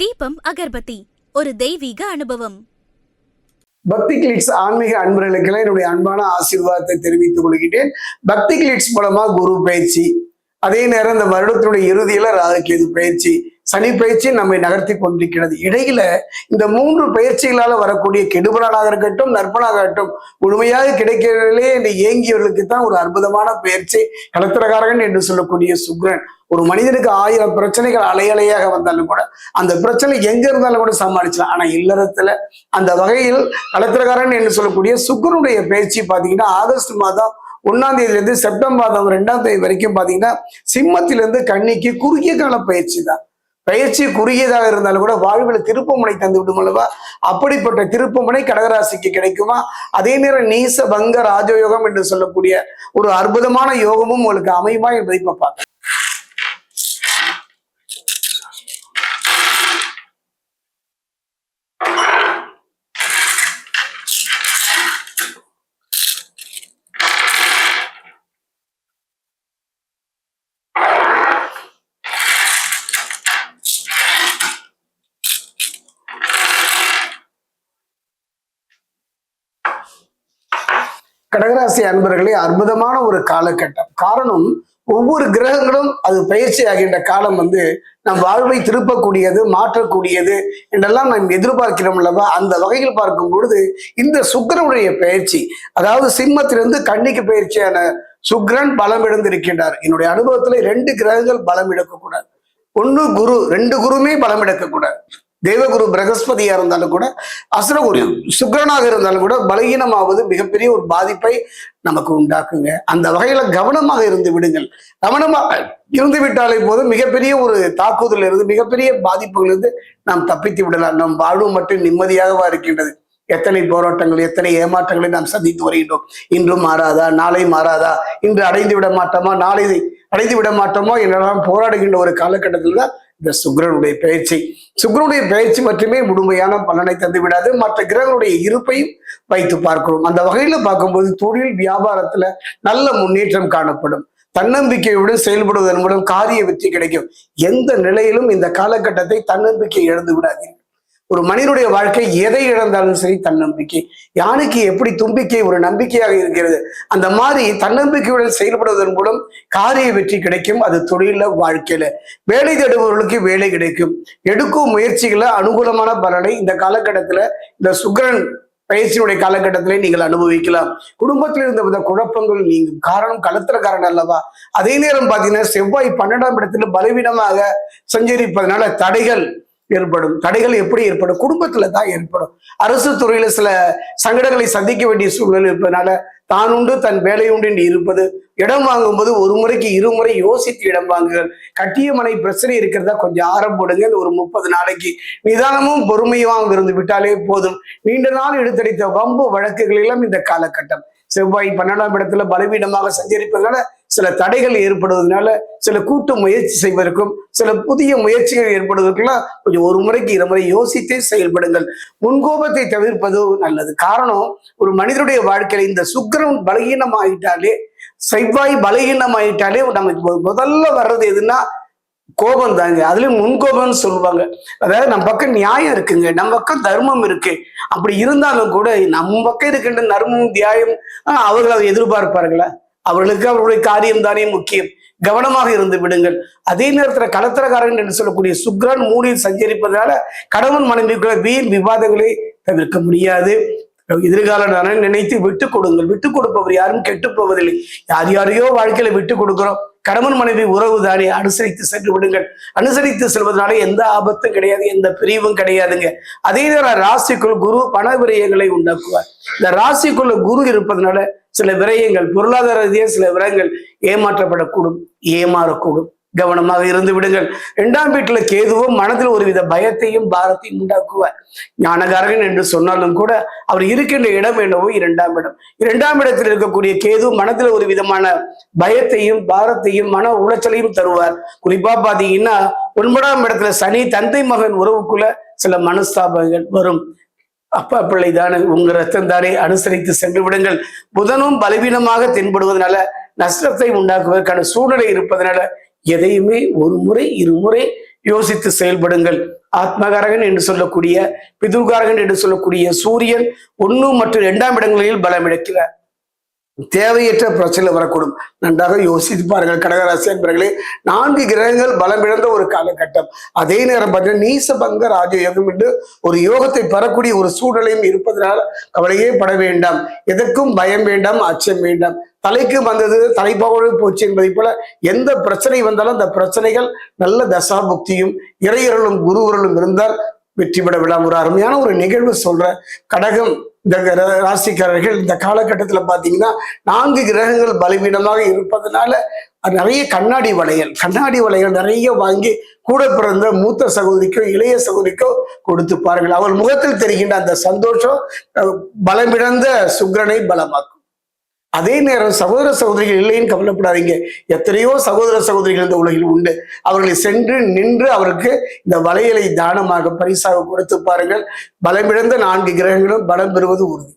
தீபம் அகர்பத்தி ஒரு தெய்வீக அனுபவம். பக்தி கிளிட்ஸ் ஆன்மீக அன்பர்களுக்கெல்லாம் என்னுடைய அன்பான ஆசீர்வாதத்தை தெரிவித்துக் கொள்கிறேன். பக்தி கிளிட்ஸ் மூலமா குரு பயிற்சி, அதே நேரம் இந்த வருடத்தினுடைய இறுதியில ராகுகேது பயிற்சி, சனி பயிற்சி நம்மை நகர்த்தி கொண்டிருக்கிறது. இடையில இந்த 3 பயிற்சிகளால வரக்கூடிய கெடுபலனாக இருக்கட்டும், நற்பனாகட்டும், முழுமையாக கிடைக்கிறதிலே என்று ஏங்கியவர்களுக்கு தான் ஒரு அற்புதமான பயிற்சி கலத்திரகாரகன் என்று சொல்லக்கூடிய சுக்கிரன். ஒரு மனிதனுக்கு 1000 பிரச்சனைகள் அலையலையாக வந்தாலும் கூட அந்த பிரச்சனை எங்க இருந்தாலும் கூட சமாளிச்சலாம். ஆனா இல்லறத்துல அந்த வகையில் கலத்திரகாரன் என்று சொல்லக்கூடிய சுக்கிரனுடைய பயிற்சி பாத்தீங்கன்னா ஆகஸ்ட் மாதம் 1ஆம் தேதியிலிருந்து செப்டம்பர் மாதம் 2ஆம் தேதி வரைக்கும் பாத்தீங்கன்னா சிம்மத்திலிருந்து கன்னிக்கு குறுகிய கால பயிற்சி தான். பயிற்சி குறுகியதாக இருந்தாலும் கூட வாழ்வில் திருப்பமுனை தந்து விடும் அல்லவா? அப்படிப்பட்ட திருப்பமுனை கடகராசிக்கு கிடைக்குமா? அதே நேரம் நீச பங்க ராஜயோகம் என்று சொல்லக்கூடிய ஒரு அற்புதமான யோகமும் உங்களுக்கு அமையுமா என்பதை பார்க்க. கடகராசி அன்பர்களே, அற்புதமான ஒரு காலகட்டம். காரணம், ஒவ்வொரு கிரகங்களும் அது பயிற்சி ஆகின்ற காலம் நம் வாழ்வை திருப்பக்கூடியது, மாற்றக்கூடியது என்றெல்லாம் நாம் எதிர்பார்க்கிறோம் அல்லவா? அந்த வகையில் பார்க்கும் பொழுது இந்த சுக்கிரனுடைய பயிற்சி, அதாவது சிம்மத்திலிருந்து கன்னிக்கு பயிற்சியான சுக்கிரன் பலம் இழந்திருக்கின்றார். என்னுடைய அனுபவத்துல 2 கிரகங்கள் பலம் இழக்கக்கூடாது. 1 குரு, 2 குருமே பலம் இழக்கக்கூடாது. தேவகுரு பிரகஸ்பதியா இருந்தாலும் கூட, அசுரகுரு சுக்கிரனாக இருந்தாலும் கூட பலகீனமாவது மிகப்பெரிய ஒரு பாதிப்பை நமக்கு உண்டாக்குங்க. அந்த வகையில கவனமாக இருந்து விடுங்கள். கவனமாக இருந்து விட்டாலே போதும் மிகப்பெரிய ஒரு தாக்குதல் இருந்து, மிகப்பெரிய பாதிப்புகள் இருந்து நாம் தப்பித்து விடலாம். நம் வாழ்வு மட்டும் நிம்மதியாகவா இருக்கின்றது? எத்தனை போராட்டங்கள், எத்தனை ஏமாற்றங்களை நாம் சந்தித்து வருகின்றோம். இன்றும் மாறாதா? நாளை மாறாதா? இன்று அடைந்து விட மாட்டோமா? நாளை அடைந்து விட மாட்டோமோ என்றெல்லாம் போராடுகின்ற ஒரு காலகட்டத்தில் தான் இந்த சுக்கிரனுடைய பயிற்சி. சுக்கிரனுடைய பயிற்சி மட்டுமே முழுமையான பலனை தந்து விடாது, மற்ற கிரகங்களுடைய இருப்பையும் வைத்து பார்க்கிறோம். அந்த வகையில பார்க்கும்போது தொழில் வியாபாரத்துல நல்ல முன்னேற்றம் காணப்படும். தன்னம்பிக்கையுடன் செயல்படுவதன் மூலம் காரிய வெற்றி கிடைக்கும். எந்த நிலையிலும் இந்த காலகட்டத்தை தன்னம்பிக்கை இழந்து விடாதீர்கள். ஒரு மனிதனுடைய வாழ்க்கை எதை இழந்தாலும் சரி தன்னம்பிக்கை. யானைக்கு எப்படி தும்பிக்கை ஒரு நம்பிக்கையாக இருக்கிறது, அந்த மாதிரி தன்னம்பிக்கையுடன் செயல்படுவதன் மூலம் காரிய வெற்றி கிடைக்கும். அது தொழில, வாழ்க்கையில வேலை தேடுபவர்களுக்கு வேலை கிடைக்கும். எடுக்கும் முயற்சிகளை அனுகூலமான பலனை இந்த காலகட்டத்துல, இந்த சுக்கிரன் பயிற்சியுடைய காலகட்டத்திலே நீங்கள் அனுபவிக்கலாம். குடும்பத்தில் இருந்த குழப்பங்கள் நீங்கும். காரணம் கலத்திரக்காரன் அல்லவா? அதே நேரம் பாத்தீங்கன்னா செவ்வாய் 12ஆம் இடத்துல பலவீனமாக சஞ்சரிப்பதனால தடைகள் ஏற்படும். தடைகள் எப்படி ஏற்படும்? குடும்பத்துல தான் ஏற்படும். அரசு துறையில சில சங்கடங்களை சந்திக்க வேண்டிய சூழ்நிலை இருப்பதனால தான் உண்டு தன் வேலை உண்டு என்று இருப்பது. இடம் வாங்கும்போது ஒரு முறைக்கு 2 முறை யோசித்து இடம் வாங்குங்கள். கட்டிய மனை பிரச்சனை இருக்கிறதா கொஞ்சம் ஆரம்பிடுங்க. ஒரு 30 நாளைக்கு நிதானமும் பொறுமையும் இருந்து விட்டாலே போதும். நீண்ட நாள் எடுத்தடித்த வம்பு வழக்குகள் எல்லாம் இந்த காலகட்டம். செவ்வாய் 12ஆம் இடத்துல பலவீனமாக சஞ்சரிப்பதனால சில தடைகள் ஏற்படுவதனால, சில கூட்டு முயற்சி செய்வதற்கும், சில புதிய முயற்சிகள் ஏற்படுவதற்கெல்லாம் கொஞ்சம் 1 முறைக்கு 2 முறை யோசித்தே செயல்படுங்கள். முன்கோபத்தை தவிர்ப்பது நல்லது. காரணம், ஒரு மனிதனுடைய வாழ்க்கையில இந்த சுக்கிரன் பலகீனமாயிட்டாலே, செவ்வாய் பலகீனமாயிட்டாலே நமக்கு முதல்ல வர்றது எதுன்னா கோபம் தாங்க. அதுலயும் முன்கோபம்னு சொல்லுவாங்க. அதாவது நம்ம பக்கம் நியாயம் இருக்குங்க, நம்ம பக்கம் தர்மம் இருக்கு. அப்படி இருந்தாலும் கூட நம்ம பக்கம் இருக்கின்ற நர்மம் தியாயம் அவர்கள் அதை எதிர்பார்ப்பார்களா? அவர்களுக்கு அவர்களுடைய காரியம் தானே முக்கியம். கவனமாக இருந்து விடுங்கள். அதே நேரத்துல கலத்திரக்காரன் என்று சொல்லக்கூடிய சுக்கிரன் 3இல் சஞ்சரிப்பதனால கணவன் மனைவிக்குள்ள வீண் விவாதங்களை தவிர்க்க முடியாது. எதிர்கால நலன் நினைத்து விட்டு கொடுங்கள். விட்டு கொடுப்பவர் யாரும் கெட்டு போவதில்லை. யார் யாரையோ வாழ்க்கையில விட்டு கொடுக்கிறோம். கணவன் மனைவி உறவு தானே, அனுசரித்து சென்று விடுங்கள். அனுசரித்து செல்வதனால எந்த ஆபத்தும் கிடையாது, எந்த பிரிவும் கிடையாதுங்க. அதே நேரம் ராசிக்குள் குரு பண விரயங்களை உண்டாக்குவார். இந்த ராசிக்குள்ள குரு இருப்பதனால சில விரயங்கள், பொருளாதார ரீதியாக சில விரயங்கள் ஏமாற்றப்படக்கூடும், ஏமாறக்கூடும். கவனமாக இருந்து விடுங்கள். 2ஆம் வீட்டுல கேதுவும் மனதில் ஒருவித பயத்தையும் பாரத்தையும் உண்டாக்குவார். ஞானகாரகன் என்று சொன்னாலும் கூட அவர் இருக்கின்ற இடம் என்னவோ 2ஆம் இடம். 2ஆம் இடத்தில் இருக்கக்கூடிய கேது மனதில் ஒரு விதமான பயத்தையும் பாரத்தையும் மன உளைச்சலையும் தருவார். குறிப்பா பாத்தீங்கன்னா 9ஆம் இடத்துல சனி, தந்தை மகன் உறவுக்குள்ள சில மனஸ்தாபங்கள் வரும். அப்பா பிள்ளை தானே, உங்க ரத்தம் தானே, அனுசரித்து சென்று விடுங்கள். புதனும் பலவீனமாக தென்படுவதனால நஷ்டத்தை உண்டாக்குவதற்கான சூழ்நிலை இருப்பதனால எதையுமே 1 முறை 2 முறை யோசித்து செயல்படுங்கள். ஆத்மகாரகன் என்று சொல்லக்கூடிய, பிதுர்காரகன் என்று சொல்லக்கூடிய சூரியன் 1 மற்றும் 2ஆம் இடங்களில் பலம் இழக்கிறார். தேவையற்ற பிரச்சனை வரக்கூடும். நன்றாக யோசித்து பாருங்கள் கடகராசி என்பவர்களே. 4 கிரகங்கள் பலம் இழந்த ஒரு காலகட்டம். அதே நேரம் பார்த்தீங்கன்னா நீசபங்க ராஜயோகம் என்று ஒரு யோகத்தை பெறக்கூடிய ஒரு சூழ்நிலையும் இருப்பதனால் கவலையே பட வேண்டாம். எதற்கும் பயம் வேண்டாம், அச்சம் வேண்டாம். தலைக்கு வந்தது தலைப்பாவோடு போச்சு என்பதை போல எந்த பிரச்சனை வந்தாலும் அந்த பிரச்சனைகள் நல்ல தசாபுக்தியும் இறையருளும் குருவருளும் இருந்தால் வெற்றி பெற விடாம ஒரு அருமையான ஒரு நிகழ்வு சொல்ற கடகம் இந்த ராசிக்காரர்கள் இந்த காலகட்டத்துல பாத்தீங்கன்னா 4 கிரகங்கள் பலவீனமாக இருப்பதனால நிறைய கண்ணாடி வளையல் நிறைய வாங்கி கூட பிறந்த மூத்த சகோதரிக்கோ இளைய சகோதரிக்கோ கொடுத்து பாருங்கள். அவள் முகத்தில் தெரிகின்ற அந்த சந்தோஷம் பலமிழந்த சுக்கிரனை பலமாக்கும். அதே நேரம் சகோதர சகோதரிகள் இல்லைன்னு கவலைப்படாதீங்க. எத்தனையோ சகோதர சகோதரிகள் இந்த உலகில் உண்டு. அவர்களை சென்று நின்று அவருக்கு இந்த வளையலை தானமாக பரிசாக கொடுத்து பாருங்கள். பலமிழந்த 4 கிரகங்களும் பலம் பெறுவது உறுதி.